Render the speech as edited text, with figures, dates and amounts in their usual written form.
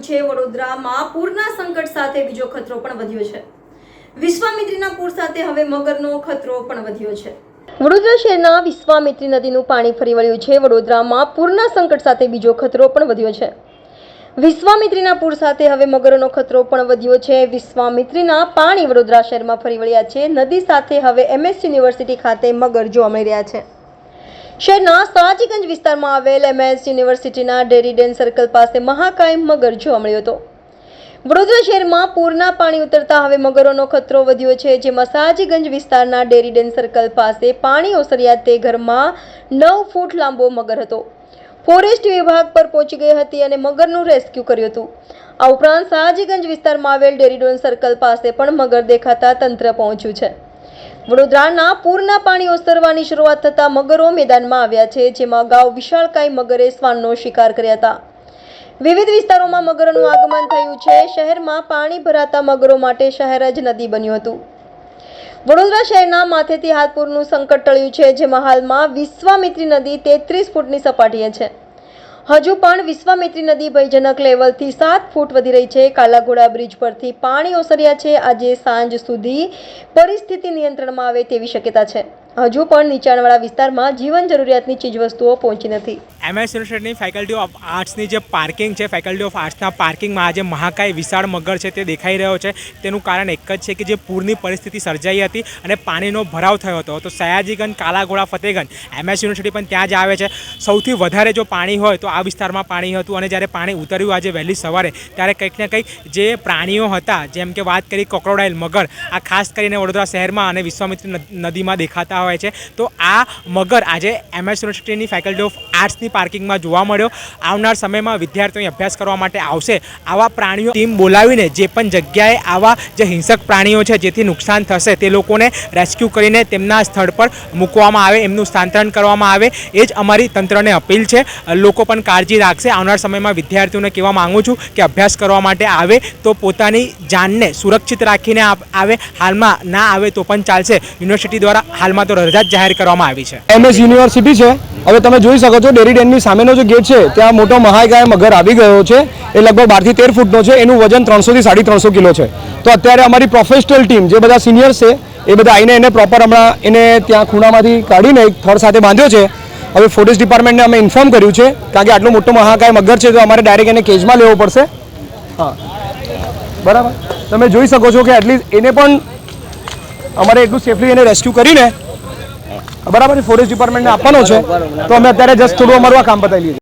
રહ્યું છે। વડોદરામાં પૂરના સંકટ સાથે બીજો ખતરો પણ વધ્યો છે। વિશ્વામિત્રીના પૂર સાથે હવે મગરનો ખતરો પણ વધ્યો છે। વડોદરા શહેરના વિશ્વામિત્રી નદીનું પાણી ફરી વળ્યું છે। વડોદરામાં પૂરના સંકટ સાથે બીજો ખતરો પણ વધ્યો છે। વિશ્વામિત્રીના પૂર સાથે હવે મગરનો ખતરો પણ વધ્યો છે। વિશ્વામિત્રીના પાણી વડોદરા શહેરમાં ફરી વળ્યા છે। નદી સાથે હવે MS યુનિવર્સિટી ખાતે મગર જોવા મળી રહ્યા છે। શહેરના સાજીગંજ વિસ્તારમાં આવેલ MS યુનિવર્સિટીના ડેરી ડેન સર્કલ પાસે મહાકાય મગર જોવા મળ્યો હતો। વડોદરા શહેરમાં પૂરના પાણી ઉતરતા હવે મગરોનો ખતરો વધ્યો છે। જેમાં સાજીગંજ વિસ્તારના ડેરી ડેન સર્કલ પાસે પાણી ઓસર્યા તે ઘરમાં 9 ફૂટ લાંબો મગર હતો। ફોરેસ્ટ વિભાગ પર પહોંચી ગઈ હતી અને મગરનું રેસ્ક્યુ કર્યું હતું। આ ઉપરાંત સાજીગંજ વિસ્તારમાં આવેલ ડેરી ડેન સર્કલ પાસે પણ મગર દેખાતા તંત્ર પહોંચ્યું છે। વડોદરાના પૂરના પાણી ઓસરવાની શરૂઆત થતા મગરો મેદાનમાં આવ્યા છે। જેમાં અગાઉ વિશાળકાય મગરે શ્વાનનો શિકાર કર્યા હતા। વિવિધ વિસ્તારોમાં મગરોનું આગમન થયું છે। શહેરમાં પાણી ભરાતા મગરો માટે શહેર જ નદી બન્યું હતું। વડોદરા શહેરના માથેથી હાલ પૂરનું સંકટ ટળ્યું છે। જેમાં હાલમાં વિશ્વામિત્રી નદી 33 ફૂટની સપાટીએ છે। હજુ પણ વિશ્વામિત્રી નદી ભયજનક લેવલથી 7 ફૂટ વધી રહી છે। કાલાઘોડા બ્રિજ પરથી પાણી ઓસર્યા છે। આજે સાંજ સુધી પરિસ્થિતિ નિયંત્રણમાં આવે તેવી શક્યતા છે। હજુ પણ નીચાણવાળા વિસ્તારમાં જીવન જરૂરિયાતની ચીજવસ્તુઓ પહોંચી નથી। MS યુનિવર્સિટીની ફેકલ્ટી ઓફ આર્ટ્સની જે પાર્કિંગ છે, ફેકલ્ટી ઓફ આર્ટ્સના પાર્કિંગમાં આજે મહાકાય વિશાળ મગર છે તે દેખાઈ રહ્યો છે। તેનું કારણ એક જ છે કે જે પૂરની પરિસ્થિતિ સર્જાઈ હતી અને પાણીનો ભરાવ થયો હતો, તો સયાજીગંજ, કાલાઘોડા, ફતેગંજ, MS યુનિવર્સિટી પણ ત્યાં જ આવે છે। સૌથી વધારે જો પાણી હોય તો આ વિસ્તારમાં પાણી હતું અને જ્યારે પાણી ઉતર્યું આજે વહેલી સવારે ત્યારે કંઈક ને કંઈક જે પ્રાણીઓ હતા, જેમ કે વાત કરી ક્રોકોડાઇલ, મગર, આ ખાસ કરીને વડોદરા શહેરમાં અને વિશ્વામિત્રી નદીમાં દેખાતા હોય છે। તો આ મગર આજે MS યુનિવર્સિટીની ફેકલ્ટી ઓફ આર્ટ્સની પાર્કિંગમાં જોવા મળ્યો। આવનાર સમયમાં વિદ્યાર્થીઓ અભ્યાસ કરવા માટે આવશે, આવા પ્રાણીઓ ટીમ બોલાવીને જે પણ જગ્યાએ આવા જે હિંસક પ્રાણીઓ છે જેથી નુકસાન થશે તે લોકોને રેસ્ક્યુ કરીને તેમના સ્થળ પર મૂકવામાં આવે, એમનું સ્થાનાંતરણ કરવામાં આવે, એ જ અમારી તંત્રને અપીલ છે। લોકો પણ કાળજી રાખશે। આવનાર સમયમાં વિદ્યાર્થીઓને કહેવા માગું છું કે અભ્યાસ કરવા માટે આવે તો પોતાની જાનને સુરક્ષિત રાખીને આવે, હાલમાં ના આવે તો પણ ચાલશે। યુનિવર્સિટી દ્વારા હાલમાં તો રજા જાહેર કરવામાં આવી છે। MS યુનિવર્સિટી છે। હવે તમે જોઈ શકો છો ડેરી ડેનની સામેનો જે ગેટ છે ત્યાં મોટો મહાકાય મગર આવી ગયો છે। એ લગભગ 12 થી 13 ફૂટનો છે। એનું વજન 300 થી 350 કિલો છે। તો અત્યારે અમારી પ્રોફેશનલ ટીમ જે બધા સિનિયર્સ છે એ બધા આવીને એને પ્રોપર હમણાં એને ત્યાં ખૂણામાંથી કાઢીને એક થડ સાથે બાંધ્યો છે। હવે ફોરેસ્ટ ડિપાર્ટમેન્ટને અમે ઇન્ફોર્મ કર્યું છે કારણ કે આટલો મોટો મહાકાય મગર છે તો અમારે ડાયરેક્ટ એને કેજમાં લેવો પડશે। હા, બરાબર, તમે જોઈ શકો છો કે એટલીસ્ટ એને પણ અમારે એટલું સેફલી એને રેસ્ક્યુ કરીને બરાબર ફોરેસ્ટ ડિપાર્ટમેન્ટને આપવાનો છે। તો અમે અત્યારે જસ્ટ થોડું અમારું આ કામ બતાવી લઈએ।